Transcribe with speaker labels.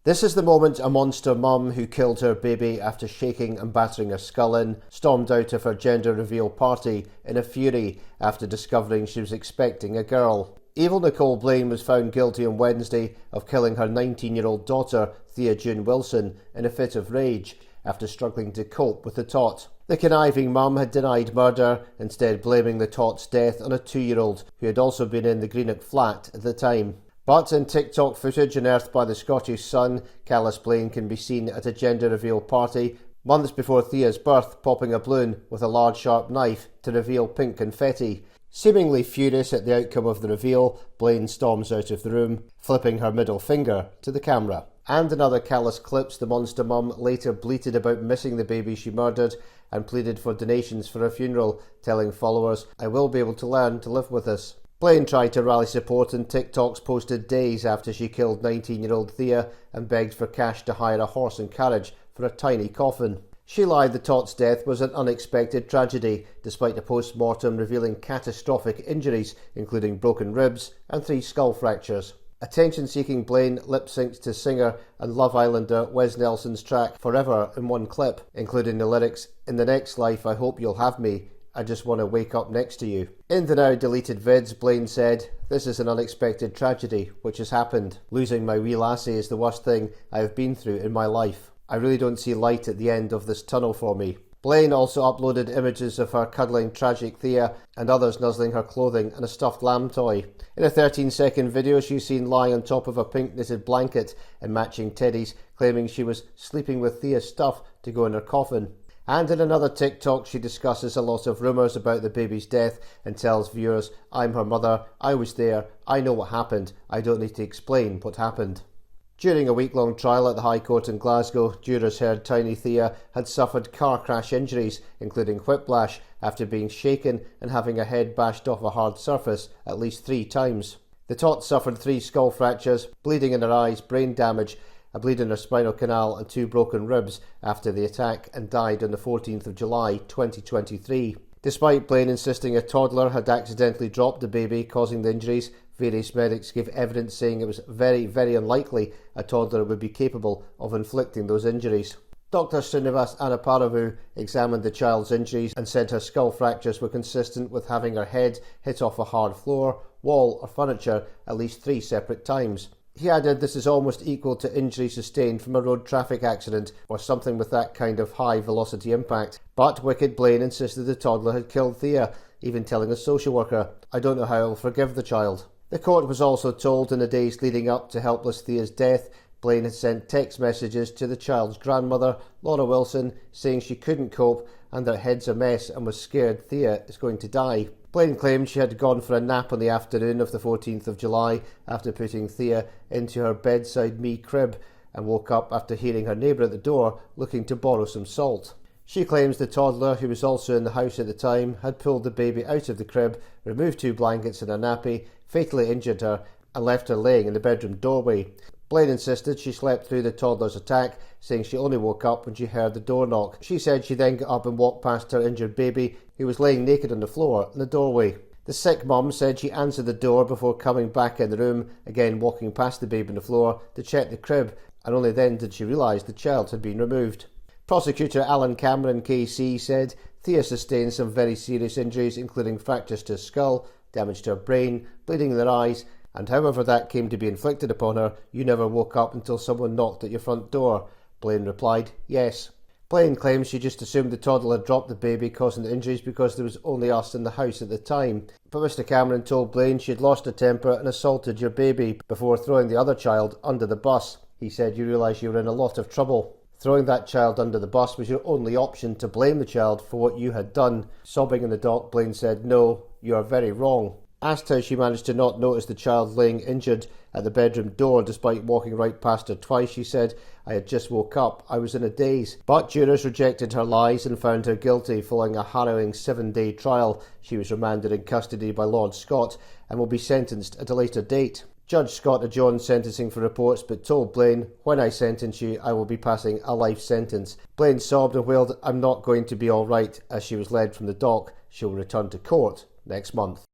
Speaker 1: This is the moment a monster mum who killed her baby after shaking and battering her skull in stormed out of her gender reveal party in a fury after discovering she was expecting a girl. Evil Nicole Blain was found guilty on Wednesday of killing her 19-year-old daughter, Thea June Wilson, in a fit of rage after struggling to cope with the tot. The conniving mum had denied murder, instead blaming the tot's death on a 2-year-old who had also been in the Greenock flat at the time. But in TikTok footage unearthed by the Scottish Sun, Callous Blain can be seen at a gender reveal party months before Thea's birth, popping a balloon with a large sharp knife to reveal pink confetti. Seemingly furious at the outcome of the reveal, Blain storms out of the room, flipping her middle finger to the camera. And in other callous clips, the monster mum later bleated about missing the baby she murdered and pleaded for donations for her funeral, telling followers, "I will be able to learn to live with this." Blain tried to rally support in TikToks posted days after she killed 19-year-old Thea and begged for cash to hire a horse and carriage for a tiny coffin. She lied the tot's death was an unexpected tragedy, despite a post-mortem revealing catastrophic injuries, including broken ribs and 3 skull fractures. Attention-seeking Blain lip-syncs to singer and Love Islander Wes Nelson's track Forever in one clip, including the lyrics, "In the next life I hope you'll have me, I just want to wake up next to you." In the now deleted vids, Blain said, "This is an unexpected tragedy which has happened. Losing my wee lassie is the worst thing I have been through in my life. I really don't see light at the end of this tunnel for me." Blain also uploaded images of her cuddling tragic Thea and others nuzzling her clothing and a stuffed lamb toy. In a 13-second video, she's seen lying on top of a pink knitted blanket and matching teddies, claiming she was sleeping with Thea's stuff to go in her coffin. And in another TikTok, she discusses a lot of rumours about the baby's death and tells viewers, "I'm her mother, I was there, I know what happened, I don't need to explain what happened." During a week-long trial at the High Court in Glasgow, jurors heard tiny Thea had suffered car crash injuries, including whiplash, after being shaken and having her head bashed off a hard surface at least 3 times. The tot suffered 3 skull fractures, bleeding in her eyes, brain damage, a bleed in her spinal canal and 2 broken ribs after the attack, and died on the 14th of July 2023. Despite Blain insisting a toddler had accidentally dropped the baby causing the injuries, various medics gave evidence saying it was very, very unlikely a toddler would be capable of inflicting those injuries. Dr. Srinivas Anaparavu examined the child's injuries and said her skull fractures were consistent with having her head hit off a hard floor, wall or furniture at least 3 separate times. He added this is almost equal to injury sustained from a road traffic accident or something with that kind of high velocity impact. But wicked Blain insisted the toddler had killed Thea, even telling a social worker, "I don't know how I'll forgive the child." The court was also told in the days leading up to helpless Thea's death, Blain had sent text messages to the child's grandmother, Laura Wilson, saying she couldn't cope and their head's a mess and was scared Thea is going to die. Blain claimed she had gone for a nap on the afternoon of the 14th of July after putting Thea into her bedside me crib and woke up after hearing her neighbour at the door looking to borrow some salt. She claims the toddler, who was also in the house at the time, had pulled the baby out of the crib, removed 2 blankets and a nappy, fatally injured her and left her laying in the bedroom doorway. Blain insisted she slept through the toddler's attack, saying she only woke up when she heard the door knock. She said she then got up and walked past her injured baby, who was laying naked on the floor in the doorway. The sick mum said she answered the door before coming back in the room, again walking past the baby on the floor to check the crib, and only then did she realise the child had been removed. Prosecutor Alan Cameron KC said Thea sustained some very serious injuries, including fractures to her skull, damage to her brain, bleeding in her eyes, and however that came to be inflicted upon her, you never woke up until someone knocked at your front door. Blain replied, yes. Blain claims she just assumed the toddler had dropped the baby, causing the injuries because there was only us in the house at the time. But Mr. Cameron told Blain she had lost her temper and assaulted your baby before throwing the other child under the bus. He said you realise you were in a lot of trouble. Throwing that child under the bus was your only option to blame the child for what you had done. Sobbing in the dock, Blain said, no, you are very wrong. Asked how she managed to not notice the child laying injured at the bedroom door despite walking right past her twice, she said, I had just woke up, I was in a daze. But jurors rejected her lies and found her guilty following a harrowing 7-day trial. She was remanded in custody by Lord Scott and will be sentenced at a later date. Judge Scott adjourned sentencing for reports but told Blain, when I sentence you, I will be passing a life sentence. Blain sobbed and wailed, I'm not going to be all right, as she was led from the dock. She will return to court next month.